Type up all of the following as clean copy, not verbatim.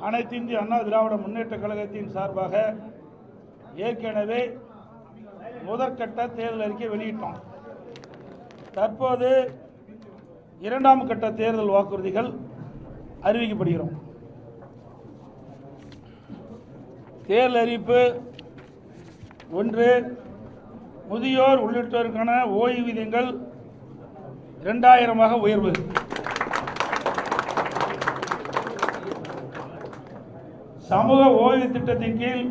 அனைத்து இந்திய அண்ணா திராவிட முன்னேற்ற கழகத்தின் சார்பாக ஏற்கனவே முதற்கட்ட தேர்தல் அறிக்கை வெளியிட்டோம். தற்போது இரண்டாம் கட்ட தேர்தல் வாக்குறுதிகள் அறிவிக்கப்படுகிறோம். தேர்தல் அறிவிப்பு 1. முதியோர் உள்ளிட்டோருக்கான ஓய்வூதியங்கள் 2000 உயர்வு. சமூக ஓய்வு திட்டத்தின் கீழ்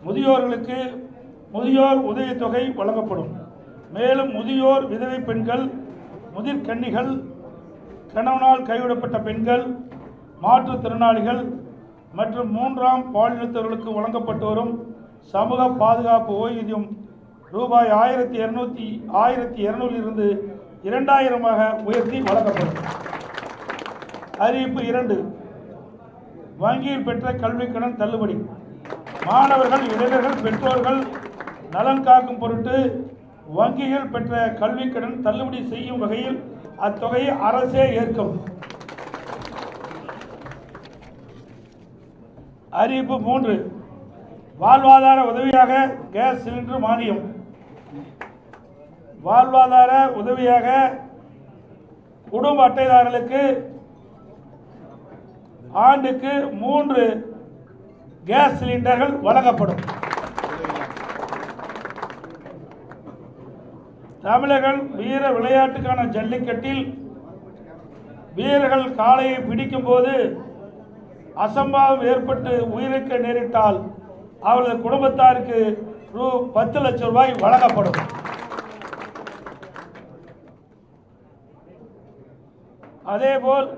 முதியோர்களுக்கு முதியோர் உதவித்தொகை வழங்கப்படும். மேலும் முதியோர் விதவை பெண்கள், முதிர்கன்னிகள், கணவனால் கைவிடப்பட்ட பெண்கள், மாற்றுத்திறனாளிகள் மற்றும் 3ஆம் பாலினத்தவர்களுக்கு வழங்கப்பட்டு வரும் சமூக பாதுகாப்பு ஓய்வூதியம் ரூபாய் 1200 இருந்து 2000 உயர்த்தி வழங்கப்படும். அறிவிப்பு 2. வங்கியில் பெற்ற கல்விக் கடன் தள்ளுபடி. மாணவர்கள், இளைஞர்கள், பெற்றோர்கள் நலன் காக்கும் பொருட்டு வங்கிகள் பெற்ற கல்விக் கடன் தள்ளுபடி செய்யும் வகையில் அத்தொகையை அரசே ஏற்கும். அறிவிப்பு 3. வாழ்வாதார உதவியாக கேஸ் சிலிண்டர் மானியம். வாழ்வாதார உதவியாக குடும்ப அட்டைதாரர்களுக்கு ஆண்டுக்கு 3 கேஸ் சிலிண்டர்கள் வழங்கப்படும். தமிழர்கள் வீர விளையாட்டுக்கான ஜல்லிக்கட்டில் வீரர்கள் காளையை பிடிக்கும் போது அசம்பாவிதம் ஏற்பட்டு உயிரிழக்க நேரிட்டால் அவரது குடும்பத்தாருக்கு ரூ. 10 லட்சம் வழங்கப்படும். அதேபோல்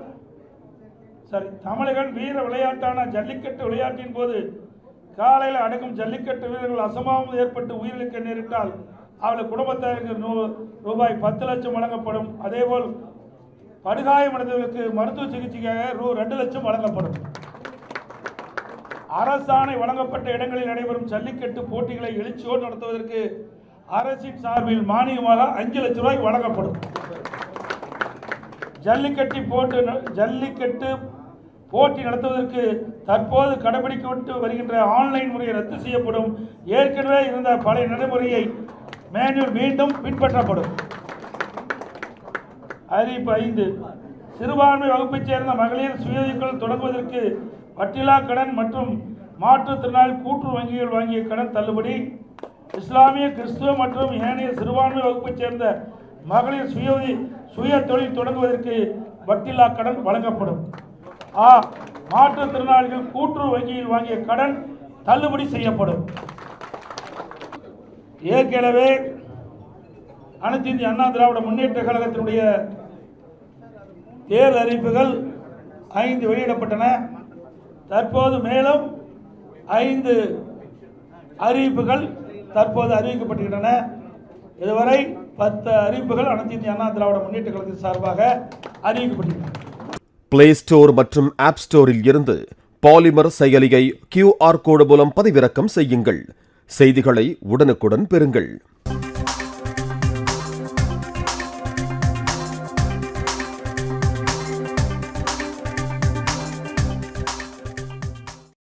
தமிழர்கள் வீர விளையாட்டான ஜல்லிக்கட்டு விளையாட்டின் போது காலையில் அடக்கும் ஜல்லிக்கட்டு வீரர்கள் அசம்பாவிதம் ஏற்பட்டு உயிரிழக்க நேரிட்டால் அவரது குடும்பத்தாருக்கு ரூபாய் 10 லட்சம் வழங்கப்படும். அதேபோல் படுகாயமடைந்தவர்களுக்கு மருத்துவ சிகிச்சைக்காக ரூ. 2 லட்சம் வழங்கப்படும். அரசாணை வழங்கப்பட்ட இடங்களில் நடைபெறும் ஜல்லிக்கட்டு போட்டிகளை எழுச்சியோடு நடத்துவதற்கு அரசின் சார்பில் மானியமாக 5 லட்சம் வழங்கப்படும். ஜல்லிக்கட்டு போட்டி நடத்துவதற்கு தற்போது கடைபிடிக்கப்பட்டு வருகின்ற ஆன்லைன் முறையை ரத்து செய்யப்படும். ஏற்கனவே இருந்த பழைய நடைமுறையை மேனுவல் மீண்டும் பின்பற்றப்படும். அறிவிப்பு 5. சிறுபான்மை வகுப்பைச் சேர்ந்த மகளிர் சுயதொழில் தொடங்குவதற்கு வட்டிலா கடன் மற்றும் மாற்றுத்திறனாளி கூட்டுறவு வங்கிகள் வாங்கிய கடன் தள்ளுபடி. இஸ்லாமிய, கிறிஸ்துவ மற்றும் ஏனைய சிறுபான்மை வகுப்பைச் சேர்ந்த மகளிர் சுய தொழில் தொடங்குவதற்கு வட்டிலா கடன் வழங்கப்படும். மாற்றுத்திறனாளிகள் கூட்டுறவு வங்கியில் வாங்கிய கடன் தள்ளுபடி செய்யப்படும். ஏற்கனவே அனைத்து இந்திய அண்ணா திராவிட முன்னேற்ற கழகத்தினுடைய தேர்தல் அறிவிப்புகள் 5 வெளியிடப்பட்டன. தற்போது மேலும் 5 அறிவிப்புகள் தற்போது அறிவிக்கப்பட்டுள்ளன. இதுவரை 10 அறிவிப்புகள் அனைத்து இந்திய அண்ணா திராவிட முன்னேற்ற கழகத்தின் சார்பாக அறிவிக்கப்பட்டுள்ளன. பிளே ஸ்டோர் மற்றும் ஆப் ஸ்டோரில் இருந்து பாலிமர் செயலியை QR கோடு மூலம் பதிவிறக்கம் செய்யுங்கள். செய்திகளை உடனுக்குடன் பெறுங்கள்.